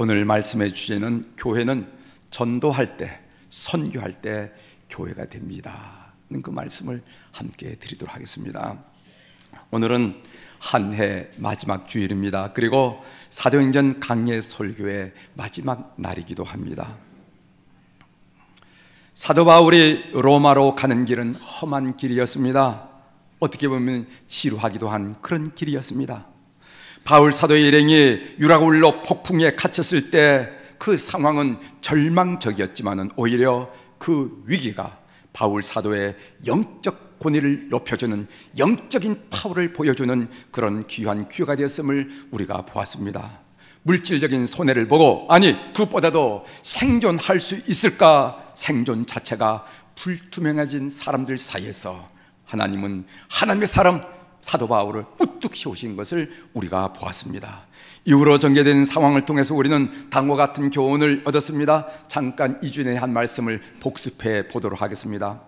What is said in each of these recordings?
오늘 말씀의 주제는 교회는 전도할 때, 선교할 때 교회가 됩니다. 그 말씀을 함께 드리도록 하겠습니다. 오늘은 한 해 마지막 주일입니다. 그리고 사도행전 강례 설교의 마지막 날이기도 합니다. 사도 바울이 로마로 가는 길은 험한 길이었습니다. 어떻게 보면 지루하기도 한 그런 길이었습니다. 바울 사도의 일행이 유라굴로 폭풍에 갇혔을 때 그 상황은 절망적이었지만 오히려 그 위기가 바울 사도의 영적 권위를 높여주는, 영적인 파워를 보여주는 그런 귀한 기회가 되었음을 우리가 보았습니다. 물질적인 손해를 보고, 아니 그것보다도 생존할 수 있을까, 생존 자체가 불투명해진 사람들 사이에서 하나님은 하나님의 사람 사도 바울을 우뚝 세우신 것을 우리가 보았습니다. 이후로 전개된 상황을 통해서 우리는 다음과 같은 교훈을 얻었습니다. 잠깐 2주 내에 한 말씀을 복습해 보도록 하겠습니다.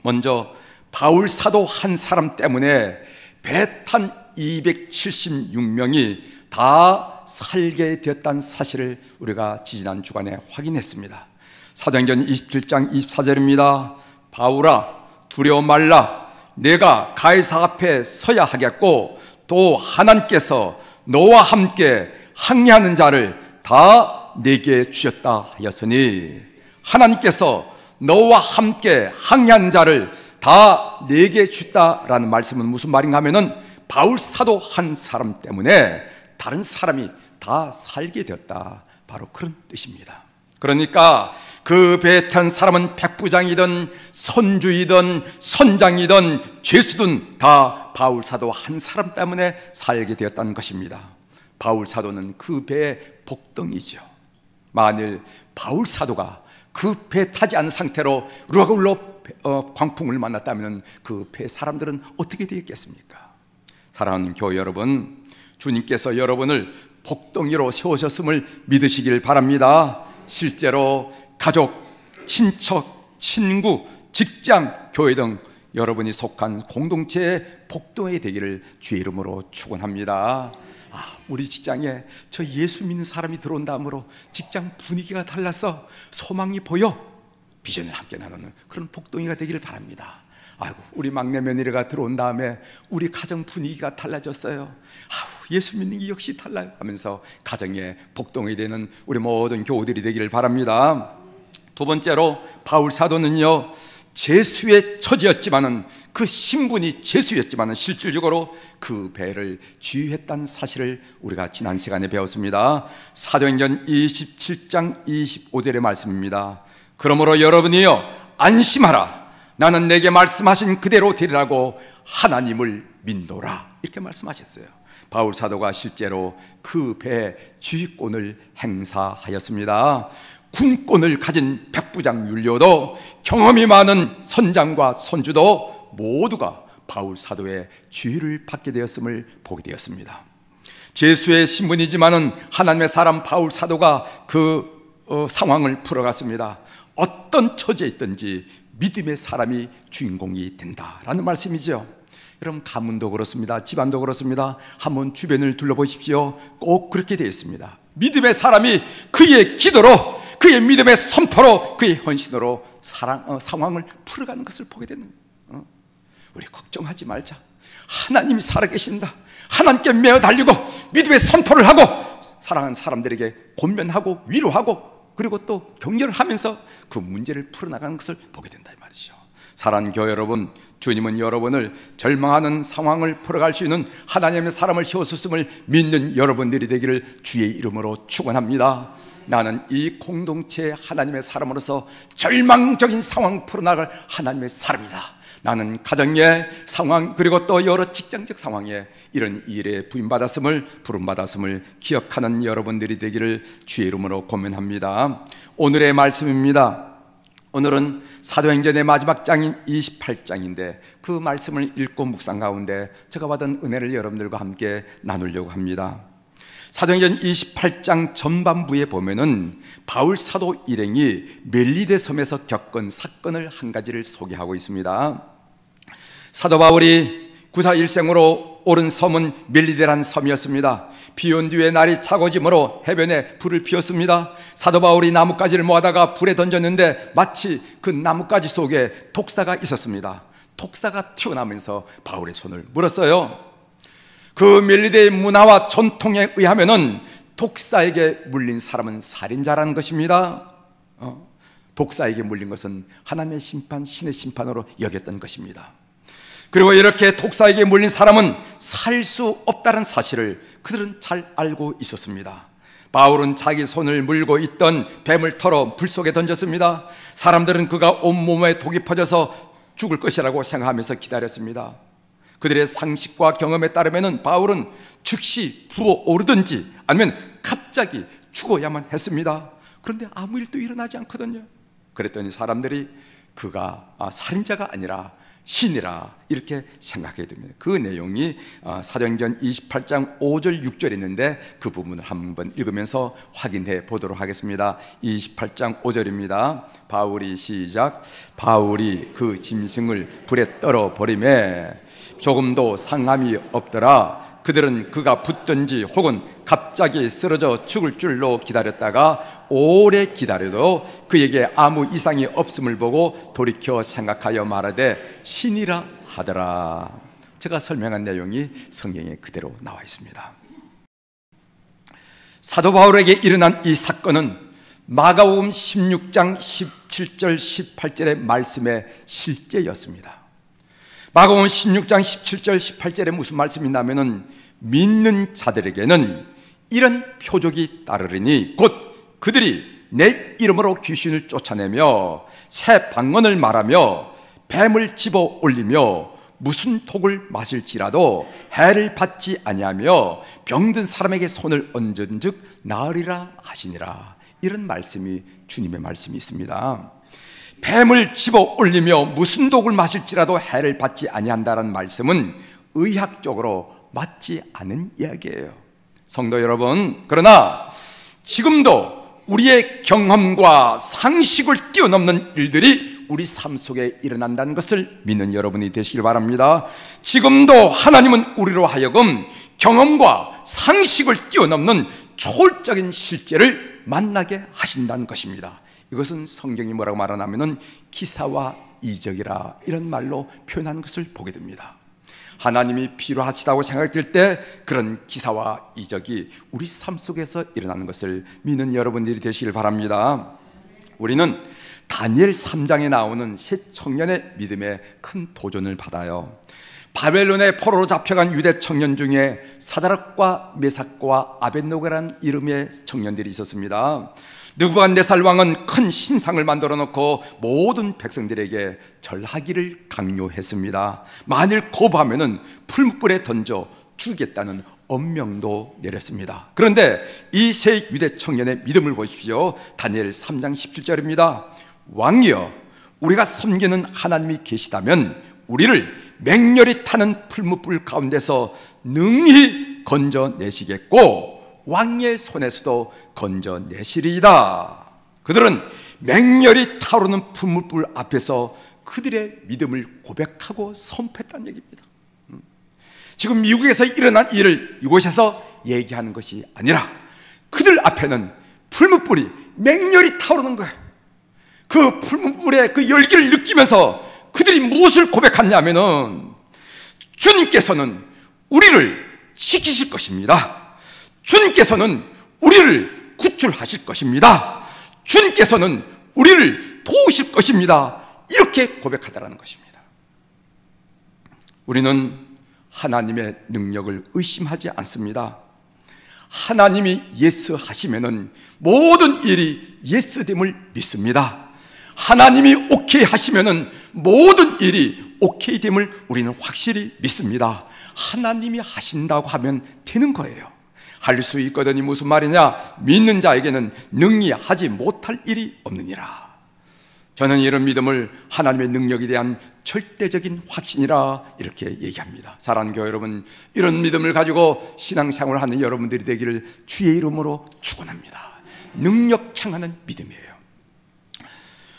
먼저 바울 사도 한 사람 때문에 배 탄 276명이 다 살게 되었다는 사실을 우리가 지난 주간에 확인했습니다. 사도행전 27장 24절입니다. 바울아, 두려워 말라. 내가 가이사 앞에 서야 하겠고 또 하나님께서 너와 함께 항해하는 자를 다 내게 주셨다 하였으니, 하나님께서 너와 함께 항해하는 자를 다 내게 주셨다라는 말씀은 무슨 말인가 하면은 바울 사도 한 사람 때문에 다른 사람이 다 살게 되었다, 바로 그런 뜻입니다. 그러니까 그 배에 탄 사람은 백부장이든 선주이든 선장이든 죄수든 다 바울 사도 한 사람 때문에 살게 되었다는 것입니다. 바울 사도는 그 배의 복덩이죠. 만일 바울 사도가 그 배 타지 않은 상태로 루아굴로 광풍을 만났다면 그 배 사람들은 어떻게 되었겠습니까? 사랑하는 교회 여러분, 주님께서 여러분을 복덩이로 세우셨음을 믿으시길 바랍니다. 실제로 가족, 친척, 친구, 직장, 교회 등 여러분이 속한 공동체의 복덩이 되기를 주의 이름으로 축원합니다. 우리 직장에 저 예수 믿는 사람이 들어온다므로 직장 분위기가 달라서 소망이 보여 비전을 함께 나누는 그런 복덩이가 되기를 바랍니다. 아이고, 우리 막내 며느리가 들어온 다음에 우리 가정 분위기가 달라졌어요. 예수 믿는 게 역시 달라요 하면서 가정의 복덩이 되는 우리 모든 교우들이 되기를 바랍니다. 두 번째로 바울 사도는요, 죄수의 처지였지만은, 그 신분이 죄수였지만은 실질적으로 그 배를 지휘했다는 사실을 우리가 지난 시간에 배웠습니다. 사도행전 27장 25절의 말씀입니다. 그러므로 여러분이요, 안심하라. 나는 내게 말씀하신 그대로 되리라고 하나님을 믿노라, 이렇게 말씀하셨어요. 바울 사도가 실제로 그 배 지휘권을 행사하였습니다. 군권을 가진 백부장 율리오도, 경험이 많은 선장과 선주도 모두가 바울 사도의 지휘를 받게 되었음을 보게 되었습니다. 죄수의 신분이지만은 하나님의 사람 바울 사도가 그 상황을 풀어갔습니다. 어떤 처지에 있든지 믿음의 사람이 주인공이 된다라는 말씀이죠. 여러분, 가문도 그렇습니다. 집안도 그렇습니다. 한번 주변을 둘러보십시오. 꼭 그렇게 되어 있습니다. 믿음의 사람이 그의 기도로, 그의 믿음의 선포로, 그의 헌신으로 상황을 풀어가는 것을 보게 되는 거예요. 우리 걱정하지 말자. 하나님이 살아계신다. 하나님께 매어 달리고 믿음의 선포를 하고 사랑하는 사람들에게 권면하고 위로하고 그리고 또 격려를 하면서 그 문제를 풀어나가는 것을 보게 된다 이 말이죠. 사랑하는 교회 여러분, 주님은 여러분을 절망하는 상황을 풀어갈 수 있는 하나님의 사람을 세웠음을 믿는 여러분들이 되기를 주의 이름으로 축원합니다. 나는 이 공동체의 하나님의 사람으로서 절망적인 상황을 풀어나갈 하나님의 사람이다. 나는 가정의 상황 그리고 또 여러 직장적 상황에 이런 일에 부름받았음을 기억하는 여러분들이 되기를 주의 이름으로 고면합니다. 오늘의 말씀입니다. 오늘은 사도행전의 마지막 장인 28장인데 그 말씀을 읽고 묵상 가운데 제가 받은 은혜를 여러분들과 함께 나누려고 합니다. 사도행전 28장 전반부에 보면은 바울 사도 일행이 멜리데 섬에서 겪은 사건을 한 가지를 소개하고 있습니다. 사도 바울이 구사 일생으로 오른 섬은 멜리데라는 섬이었습니다. 비온 뒤에 날이 차고짐으로 해변에 불을 피웠습니다. 사도 바울이 나뭇가지를 모아다가 불에 던졌는데 마치 그 나뭇가지 속에 독사가 있었습니다. 독사가 튀어나오면서 바울의 손을 물었어요. 그 멜리데의 문화와 전통에 의하면은 독사에게 물린 사람은 살인자라는 것입니다. 독사에게 물린 것은 하나님의 심판, 신의 심판으로 여겼던 것입니다. 그리고 이렇게 독사에게 물린 사람은 살 수 없다는 사실을 그들은 잘 알고 있었습니다. 바울은 자기 손을 물고 있던 뱀을 털어 불 속에 던졌습니다. 사람들은 그가 온몸에 독이 퍼져서 죽을 것이라고 생각하면서 기다렸습니다. 그들의 상식과 경험에 따르면 바울은 즉시 부어오르든지 아니면 갑자기 죽어야만 했습니다. 그런데 아무 일도 일어나지 않거든요. 그랬더니 사람들이 그가 살인자가 아니라 신이라 이렇게 생각하게 됩니다. 그 내용이 사도행전 28장 5절 6절에 있는데 그 부분을 한번 읽으면서 확인해 보도록 하겠습니다. 28장 5절입니다. 바울이 시작. 바울이 그 짐승을 불에 떨어 버리매 조금도 상함이 없더라. 그들은 그가 붙든지 혹은 갑자기 쓰러져 죽을 줄로 기다렸다가 오래 기다려도 그에게 아무 이상이 없음을 보고 돌이켜 생각하여 말하되 신이라 하더라. 제가 설명한 내용이 성경에 그대로 나와 있습니다. 사도 바울에게 일어난 이 사건은 마가복음 16장 17절 18절의 말씀의 실제였습니다. 마가복음 16장 17절 18절에 무슨 말씀이 나면은 믿는 자들에게는 이런 표적이 따르리니 곧 그들이 내 이름으로 귀신을 쫓아내며 새 방언을 말하며 뱀을 집어 올리며 무슨 독을 마실지라도 해를 받지 아니하며 병든 사람에게 손을 얹은즉 나으리라 하시니라. 이런 말씀이 주님의 말씀이 있습니다. 뱀을 집어 올리며 무슨 독을 마실지라도 해를 받지 아니한다는 말씀은 의학적으로 맞지 않은 이야기예요. 성도 여러분, 그러나 지금도 우리의 경험과 상식을 뛰어넘는 일들이 우리 삶 속에 일어난다는 것을 믿는 여러분이 되시길 바랍니다. 지금도 하나님은 우리로 하여금 경험과 상식을 뛰어넘는 초월적인 실제를 만나게 하신다는 것입니다. 이것은 성경이 뭐라고 말하냐면은 기사와 이적이라 이런 말로 표현하는 것을 보게 됩니다. 하나님이 필요하시다고 생각될 때 그런 기사와 이적이 우리 삶 속에서 일어나는 것을 믿는 여러분들이 되시길 바랍니다. 우리는 다니엘 3장에 나오는 세 청년의 믿음에 큰 도전을 받아요. 바벨론의 포로로 잡혀간 유대 청년 중에 사드락과 메삭과 아벳노고라는 이름의 청년들이 있었습니다. 느부갓네살 왕은 큰 신상을 만들어 놓고 모든 백성들에게 절하기를 강요했습니다. 만일 거부하면은 풀무불에 던져 죽이겠다는 엄명도 내렸습니다. 그런데 이 세 유대 청년의 믿음을 보십시오. 다니엘 3장 17절입니다. 왕이여, 우리가 섬기는 하나님이 계시다면 우리를 맹렬히 타는 풀무불 가운데서 능히 건져내시겠고 왕의 손에서도 건져내시리이다. 그들은 맹렬히 타오르는 풀무불 앞에서 그들의 믿음을 고백하고 선포했다는 얘기입니다. 지금 미국에서 일어난 일을 이곳에서 얘기하는 것이 아니라 그들 앞에는 풀무불이 맹렬히 타오르는 거예요. 그 풀무불의 그 열기를 느끼면서 그들이 무엇을 고백하냐면은 주님께서는 우리를 지키실 것입니다. 주님께서는 우리를 구출하실 것입니다. 주님께서는 우리를 도우실 것입니다. 이렇게 고백하더라는 것입니다. 우리는 하나님의 능력을 의심하지 않습니다. 하나님이 예스 하시면은 모든 일이 예스됨을 믿습니다. 하나님이 오케이 하시면은 모든 일이 오케이 됨을 우리는 확실히 믿습니다. 하나님이 하신다고 하면 되는 거예요. 할 수 있거든이 무슨 말이냐? 믿는 자에게는 능히 하지 못할 일이 없느니라. 저는 이런 믿음을 하나님의 능력에 대한 절대적인 확신이라 이렇게 얘기합니다. 사랑하는 교회 여러분, 이런 믿음을 가지고 신앙생활을 하는 여러분들이 되기를 주의 이름으로 축원합니다. 능력 향하는 믿음이에요.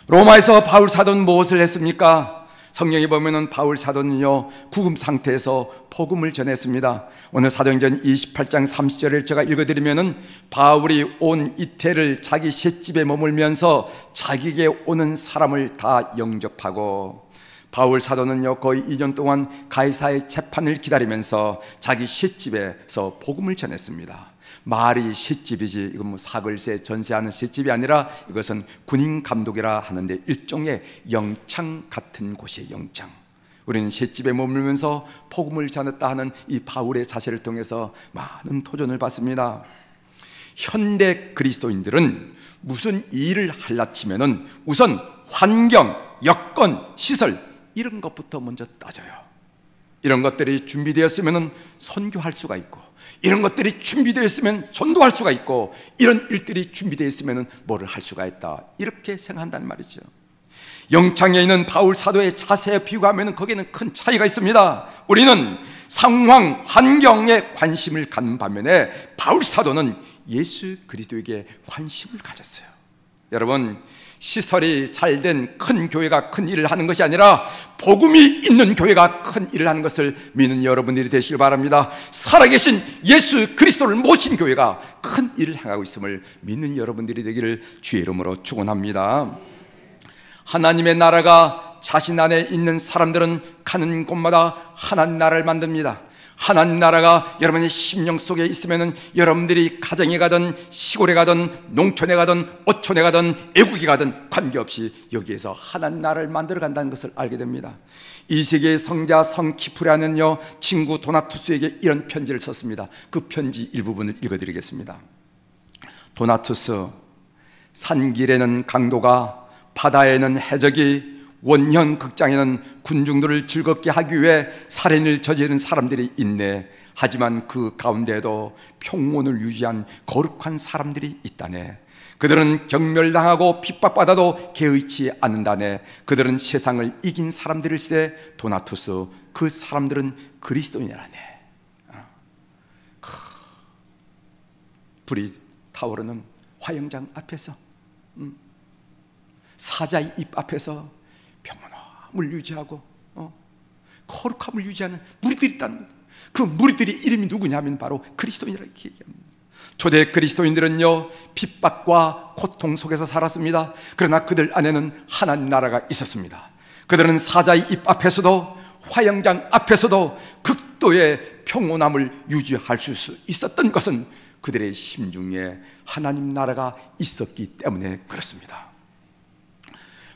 로마에서 바울 사도는 무엇을 했습니까? 성경에 보면은 바울 사도는요, 구금 상태에서 복음을 전했습니다. 오늘 사도행전 28장 30절을 제가 읽어드리면은, 바울이 온 이태를 자기 셋집에 머물면서 자기에게 오는 사람을 다 영접하고, 바울 사도는요, 거의 2년 동안 가이사의 재판을 기다리면서 자기 셋집에서 복음을 전했습니다. 말이 셋집이지, 이건 뭐 사글세 전세하는 셋집이 아니라 이것은 군인 감독이라 하는데 일종의 영창 같은 곳이에요. 영창. 우리는 셋집에 머물면서 복음을 전했다 하는 이 바울의 자세를 통해서 많은 도전을 받습니다. 현대 그리스도인들은 무슨 일을 하려 치면은 우선 환경, 여건, 시설 이런 것부터 먼저 따져요. 이런 것들이 준비되었으면 선교할 수가 있고, 이런 것들이 준비되어 있으면 전도할 수가 있고, 이런 일들이 준비되어 있으면 뭐를 할 수가 있다, 이렇게 생각한다는 말이죠. 영창에 있는 바울 사도의 자세에 비교하면 거기에는 큰 차이가 있습니다. 우리는 상황, 환경에 관심을 갖는 반면에 바울 사도는 예수 그리스도에게 관심을 가졌어요. 여러분, 시설이 잘된 큰 교회가 큰 일을 하는 것이 아니라 복음이 있는 교회가 큰 일을 하는 것을 믿는 여러분들이 되시길 바랍니다. 살아계신 예수 그리스도를 모신 교회가 큰 일을 행하고 있음을 믿는 여러분들이 되기를 주의 이름으로 축원합니다. 하나님의 나라가 자신 안에 있는 사람들은 가는 곳마다 하나님 나라를 만듭니다. 하나님 나라가 여러분의 심령 속에 있으면 여러분들이 가정에 가든 시골에 가든 농촌에 가든 어촌에 가든 애국에 가든 관계없이 여기에서 하나님 나라를 만들어 간다는 것을 알게 됩니다. 이 세계의 성자 성키프라는요, 친구 도나투스에게 이런 편지를 썼습니다. 그 편지 일부분을 읽어드리겠습니다. 도나투스, 산길에는 강도가, 바다에는 해적이, 원형 극장에는 군중들을 즐겁게 하기 위해 살인을 저지르는 사람들이 있네. 하지만 그 가운데에도 평온을 유지한 거룩한 사람들이 있다네. 그들은 경멸당하고 핍박받아도 개의치 않는다네. 그들은 세상을 이긴 사람들일세. 도나투스, 그 사람들은 그리스도인이라네. 불이 타오르는 화영장 앞에서, 사자의 입 앞에서 평온함을 유지하고 거룩함을 유지하는 무리들이 있다는 거예요. 그 무리들의 이름이 누구냐면 바로 그리스도인이라고 얘기합니다. 초대 그리스도인들은요, 핍박과 고통 속에서 살았습니다. 그러나 그들 안에는 하나님 나라가 있었습니다. 그들은 사자의 입 앞에서도 화영장 앞에서도 극도의 평온함을 유지할 수 있었던 것은 그들의 심중에 하나님 나라가 있었기 때문에 그렇습니다.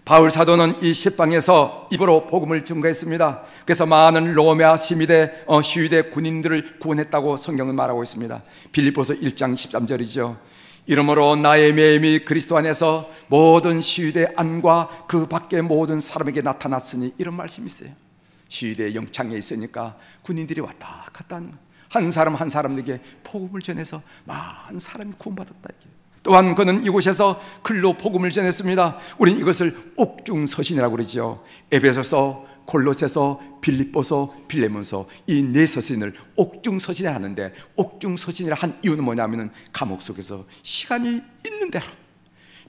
바울 사도는 이 시방에서 입으로 복음을 증거했습니다. 그래서 많은 로마 시위대 군인들을 구원했다고 성경은 말하고 있습니다. 빌립보서 1장 13절이죠. 이러므로 나의 매임이 그리스도 안에서 모든 시위대 안과 그 밖의 모든 사람에게 나타났으니, 이런 말씀이 있어요. 시위대 영창에 있으니까 군인들이 왔다 갔다 하는, 한 사람 한 사람에게 복음을 전해서 많은 사람이 구원받았다. 또한 그는 이곳에서 글로 복음을 전했습니다. 우린 이것을 옥중서신이라고 그러죠. 에베소서, 골로새서, 빌립보서, 빌레몬서, 이 네 서신을 옥중서신이라 하는데, 옥중서신이라 한 이유는 뭐냐면 감옥 속에서 시간이 있는 대로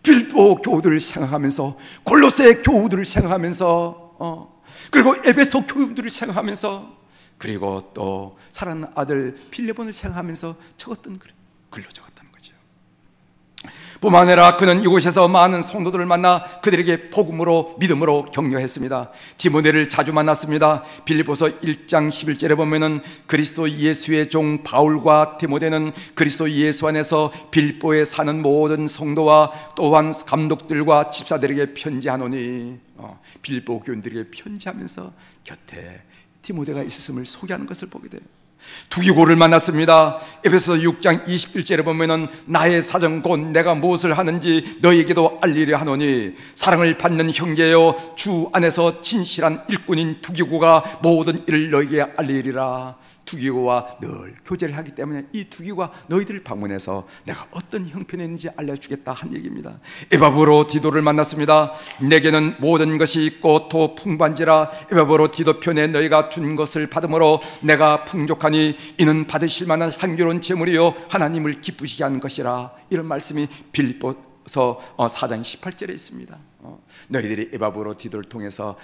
빌립보 교우들을 생각하면서, 골로새 교우들을 생각하면서, 그리고 에베소 교우들을 생각하면서, 그리고 또 사랑하는 아들 빌레몬을 생각하면서 적었던 글로 적었다. 뿐만 아니라 그는 이곳에서 많은 성도들을 만나 그들에게 복음으로, 믿음으로 격려했습니다. 디모데를 자주 만났습니다. 빌립보서 1장 11절에 보면은 그리스도 예수의 종 바울과 디모데는 그리스도 예수 안에서 빌립보에 사는 모든 성도와 또한 감독들과 집사들에게 편지하노니, 빌립보 교인들에게 편지하면서 곁에 디모데가 있었음을 소개하는 것을 보게 돼요. 두기고를 만났습니다. 에베소서 6장 21절에 보면은 나의 사정 곧 내가 무엇을 하는지 너희에게도 알리려 하노니, 사랑을 받는 형제여, 주 안에서 진실한 일꾼인 두기고가 모든 일을 너희에게 알리리라. 두기고와 늘 교제를 하기 때문에 이 두기고가 너희들을 방문해서 내가 어떤 형편에 있는지 알려주겠다 한 얘기입니다. 에바브로 디도를 만났습니다. 내게는 모든 것이 있고 또 풍부한지라. 에바브로 디도 편에 너희가 준 것을 받음으로 내가 풍족하니 이는 받으실 만한 향기로운 제물이요 하나님을 기쁘시게 하는 것이라. 이런 말씀이 빌립보서 4장 18절에 있습니다. 너희들이 에바브로 디도를 통해서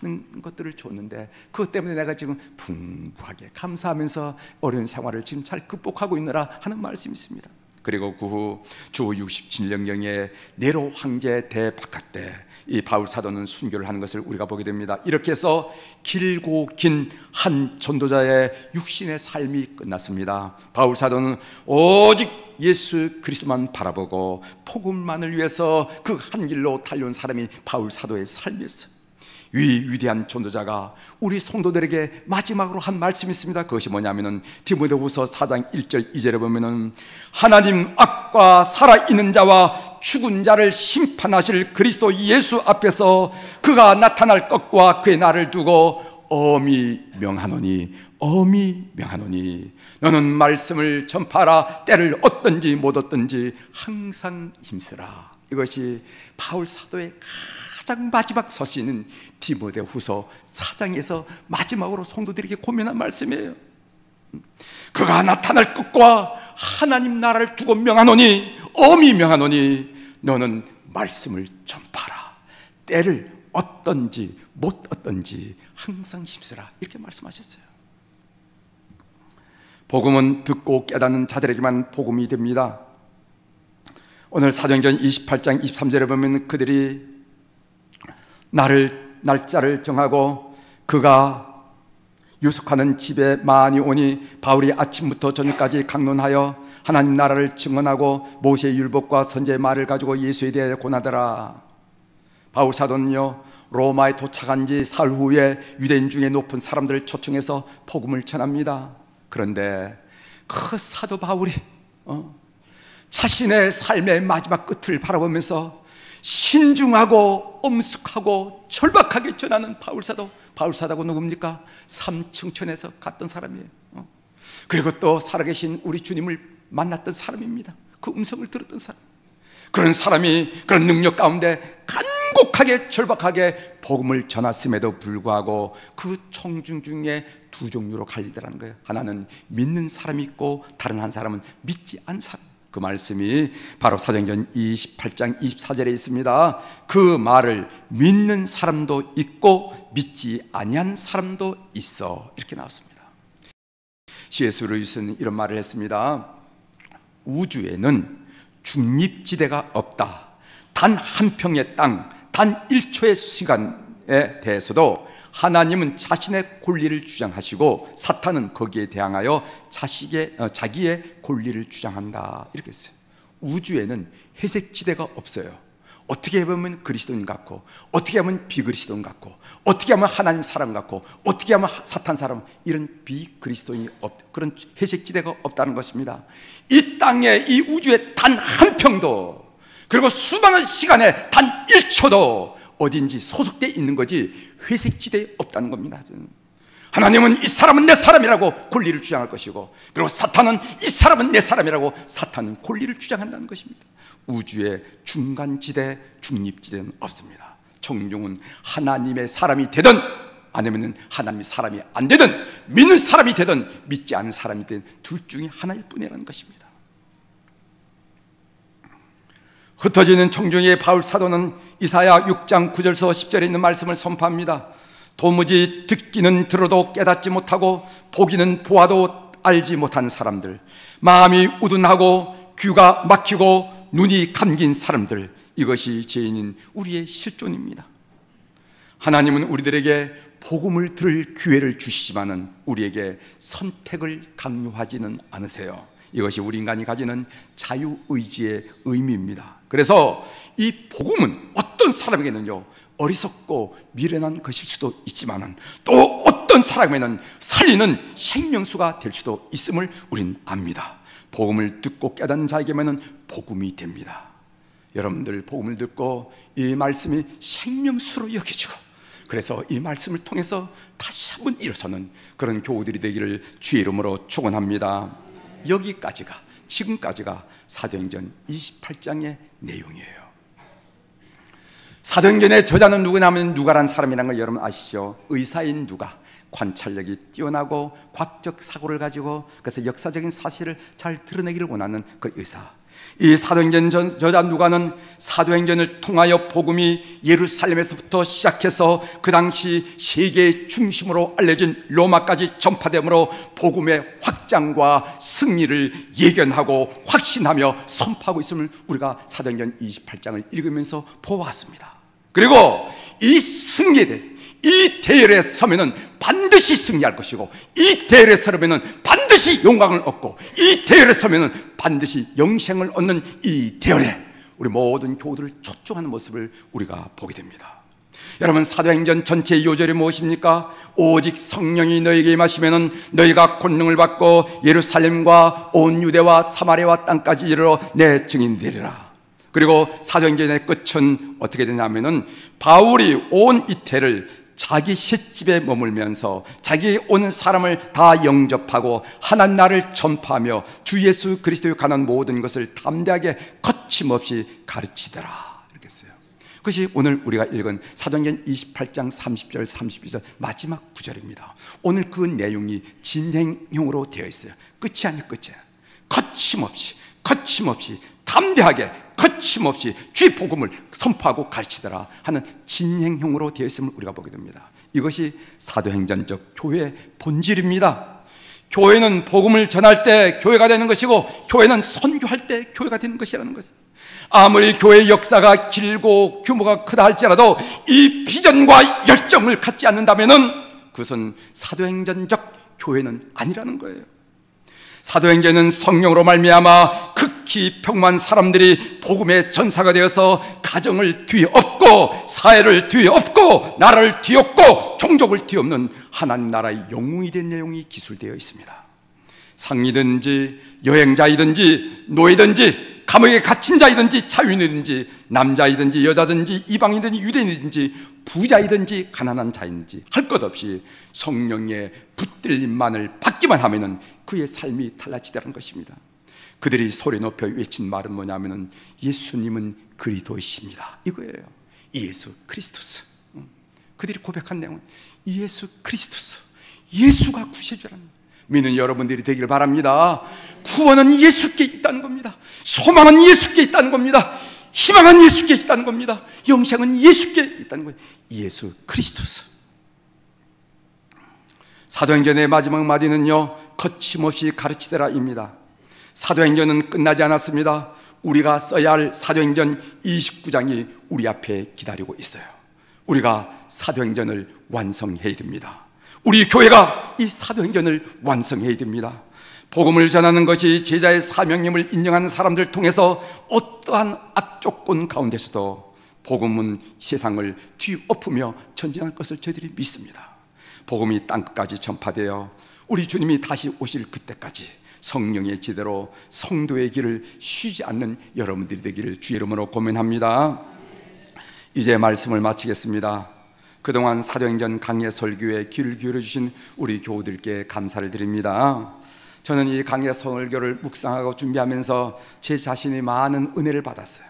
많은 것들을 줬는데 그것 때문에 내가 지금 풍부하게 감사하면서 어려운 생활을 지금 잘 극복하고 있느라 하는 말씀이 있습니다. 그리고 그 후 주 67년경에 네로 황제 대박학 때 이 바울 사도는 순교를 하는 것을 우리가 보게 됩니다. 이렇게 해서 길고 긴 한 전도자의 육신의 삶이 끝났습니다. 바울 사도는 오직 예수 그리스도만 바라보고 복음만을 위해서 그 한 길로 달려온 사람이 바울 사도의 삶이었어요. 위대한 전도자가 우리 성도들에게 마지막으로 한 말씀이 있습니다. 그것이 뭐냐면은 디모데후서 4장 1절 2절에 보면은 하나님 앞과 살아있는 자와 죽은 자를 심판하실 그리스도 예수 앞에서 그가 나타날 것과 그의 날을 두고 엄히 명하노니 너는 말씀을 전파하라. 때를 얻든지 못 얻든지 항상 힘쓰라. 이것이 바울 사도의 가장 마지막 서신인 디모데후서 4장에서 마지막으로 성도들에게 고면한 말씀이에요. 그가 나타날 것과 하나님 나라를 두고 명하노니 엄히 명하노니 너는 말씀을 전파하라. 때를 얻든지 못 얻든지 항상 힘쓰라. 이렇게 말씀하셨어요. 복음은 듣고 깨닫는 자들에게만 복음이 됩니다. 오늘 사도행전 28장 23절에 보면 그들이 날짜를 정하고 그가 유숙하는 집에 많이 오니 바울이 아침부터 저녁까지 강론하여 하나님 나라를 증언하고 모세의 율법과 선지의 말을 가지고 예수에 대해 고나더라. 바울 사도는요 로마에 도착한 지 사흘 후에 유대인 중에 높은 사람들을 초청해서 복음을 전합니다. 그런데 그 사도 바울이 자신의 삶의 마지막 끝을 바라보면서 신중하고 엄숙하고 절박하게 전하는 바울사도가 누굽니까? 삼층천에서 갔던 사람이에요. 그리고 또 살아계신 우리 주님을 만났던 사람입니다. 그 음성을 들었던 사람. 그런 사람이 그런 능력 가운데 간곡하게 절박하게 복음을 전했음에도 불구하고 그 청중 중에 두 종류로 갈리더라는 거예요. 하나는 믿는 사람이 있고 다른 한 사람은 믿지 않은 사람. 그 말씀이 바로 사도행전 28장 24절에 있습니다. 그 말을 믿는 사람도 있고 믿지 아니한 사람도 있어. 이렇게 나왔습니다. C.S. 루이스는 이런 말을 했습니다. 우주에는 중립지대가 없다. 단 한 평의 땅, 단 1초의 시간에 대해서도 하나님은 자신의 권리를 주장하시고 사탄은 거기에 대항하여 자기의 권리를 주장한다. 이렇게 했어요. 우주에는 회색지대가 없어요. 어떻게 보면 그리스도인 같고, 어떻게 하면 비그리스도인 같고, 어떻게 하면 하나님 사람 같고, 어떻게 하면 사탄 사람, 이런 비그리스도인이 그런 회색지대가 없다는 것입니다. 이 땅에, 이 우주에 단 한 평도, 그리고 수많은 시간에 단 1초도 어딘지 소속되어 있는 거지 회색지대에 없다는 겁니다. 하나님은 이 사람은 내 사람이라고 권리를 주장할 것이고, 그리고 사탄은 이 사람은 내 사람이라고 사탄은 권리를 주장한다는 것입니다. 우주의 중간지대, 중립지대는 없습니다. 청중은 하나님의 사람이 되든 아니면 하나님의 사람이 안 되든, 믿는 사람이 되든 믿지 않은 사람이 되든 둘 중에 하나일 뿐이라는 것입니다. 흩어지는 청중의 바울 사도는 이사야 6장 9절서 10절에 있는 말씀을 선포합니다. 도무지 듣기는 들어도 깨닫지 못하고 보기는 보아도 알지 못한 사람들, 마음이 우둔하고 귀가 막히고 눈이 감긴 사람들, 이것이 죄인인 우리의 실존입니다. 하나님은 우리들에게 복음을 들을 기회를 주시지만은 우리에게 선택을 강요하지는 않으세요. 이것이 우리 인간이 가지는 자유의지의 의미입니다. 그래서 이 복음은 어떤 사람에게는요 어리석고 미련한 것일 수도 있지만 또 어떤 사람에게는 살리는 생명수가 될 수도 있음을 우린 압니다. 복음을 듣고 깨닫는 자에게는 복음이 됩니다. 여러분들 복음을 듣고 이 말씀이 생명수로 여겨지고, 그래서 이 말씀을 통해서 다시 한번 일어서는 그런 교우들이 되기를 주의 이름으로 축원합니다. 지금까지가 사도행전 28장의 내용이에요. 사도행전의 저자는 누구냐면 누가라는 사람이라는 걸 여러분 아시죠? 의사인 누가, 관찰력이 뛰어나고 과학적 사고를 가지고 그래서 역사적인 사실을 잘 드러내기를 원하는 그 의사. 이 사도행전 저자 누가는 사도행전을 통하여 복음이 예루살렘에서부터 시작해서 그 당시 세계의 중심으로 알려진 로마까지 전파되므로 복음의 확장과 승리를 예견하고 확신하며 선포하고 있음을 우리가 사도행전 28장을 읽으면서 보았습니다. 그리고 이 승리에 대해, 이 대열에 서면은 반드시 승리할 것이고, 이 대열에 서면은 반드시 영광을 얻고, 이 대열에 서면은 반드시 영생을 얻는 이 대열에 우리 모든 교우들을 초청하는 모습을 우리가 보게 됩니다. 여러분, 사도행전 전체의 요절이 무엇입니까? 오직 성령이 너희에게 임하시면은 너희가 권능을 받고 예루살렘과 온 유대와 사마리아와 땅까지 이르러 내 증인 되리라. 그리고 사도행전의 끝은 어떻게 되냐면은 바울이 온 이태를 자기 셋집에 머물면서 자기 오는 사람을 다 영접하고 하나님 나라를 전파하며 주 예수 그리스도에 관한 모든 것을 담대하게 거침없이 가르치더라, 이렇게 써요. 그것이 오늘 우리가 읽은 사도행전 28장 30절 32절 마지막 구절입니다. 오늘 그 내용이 진행형으로 되어 있어요. 끝이 아니에요. 끝이에요. 거침없이 담대하게 거침없이 주의 복음을 선포하고 가르치더라 하는 진행형으로 되어 있음을 우리가 보게 됩니다. 이것이 사도행전적 교회의 본질입니다. 교회는 복음을 전할 때 교회가 되는 것이고, 교회는 선교할 때 교회가 되는 것이라는 것이에요. 아무리 교회의 역사가 길고 규모가 크다 할지라도 이 비전과 열정을 갖지 않는다면 그것은 사도행전적 교회는 아니라는 거예요. 사도행전은 성령으로 말미암아 극히 평범한 사람들이 복음의 전사가 되어서 가정을 뒤엎고 사회를 뒤엎고 나라를 뒤엎고 종족을 뒤엎는 하나님 나라의 영웅이 된 내용이 기술되어 있습니다. 상이든지 여행자이든지 노예든지 감옥에 갇힌 자이든지 자유인이든지 남자이든지 여자든지 이방인이든지 유대인이든지 부자이든지 가난한 자인지 할 것 없이 성령의 붙들림만을 받기만 하면은 그의 삶이 달라지다는 것입니다. 그들이 소리 높여 외친 말은 뭐냐면은 예수님은 그리스도이십니다, 이거예요. 예수 그리스도스. 그들이 고백한 내용은 예수 그리스도스, 예수가 구세주라는, 믿는 여러분들이 되기를 바랍니다. 구원은 예수께 있다는 겁니다. 소망은 예수께 있다는 겁니다. 희망은 예수께 있다는 겁니다. 영생은 예수께 있다는 거예요. 예수 그리스도스. 사도행전의 마지막 마디는요, 거침없이 가르치더라입니다. 사도행전은 끝나지 않았습니다. 우리가 써야 할 사도행전 29장이 우리 앞에 기다리고 있어요. 우리가 사도행전을 완성해야 됩니다. 우리 교회가 이 사도행전을 완성해야 됩니다. 복음을 전하는 것이 제자의 사명임을 인정하는 사람들을 통해서 어떠한 악조건 가운데서도 복음은 세상을 뒤엎으며 전진할 것을 저희들이 믿습니다. 복음이 땅끝까지 전파되어 우리 주님이 다시 오실 그때까지 성령의 지대로 성도의 길을 쉬지 않는 여러분들이 되기를 주의 이름으로 고면합니다. 이제 말씀을 마치겠습니다. 그동안 사도행전 강해 설교에 귀를 기울여 주신 우리 교우들께 감사를 드립니다. 저는 이 강해 설교를 묵상하고 준비하면서 제 자신이 많은 은혜를 받았어요.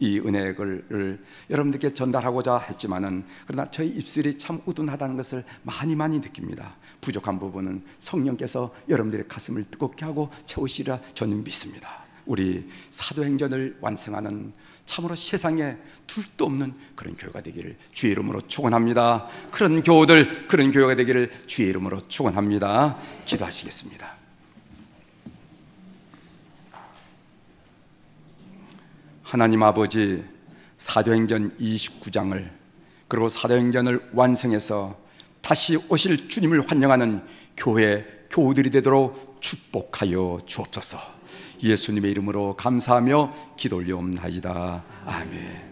이 은혜를 여러분들께 전달하고자 했지만은, 그러나 저희 입술이 참 우둔하다는 것을 많이 느낍니다. 부족한 부분은 성령께서 여러분들의 가슴을 뜨겁게 하고 채우시리라 저는 믿습니다. 우리 사도행전을 완성하는 참으로 세상에 둘도 없는 그런 교회가 되기를 주의 이름으로 축원합니다. 그런 교우들, 그런 교회가 되기를 주의 이름으로 축원합니다. 기도하시겠습니다. 하나님 아버지, 사도행전 29장을 그리고 사도행전을 완성해서 다시 오실 주님을 환영하는 교회 교우들이 되도록 축복하여 주옵소서. 예수님의 이름으로 감사하며 기도 올려옵나이다. 아멘.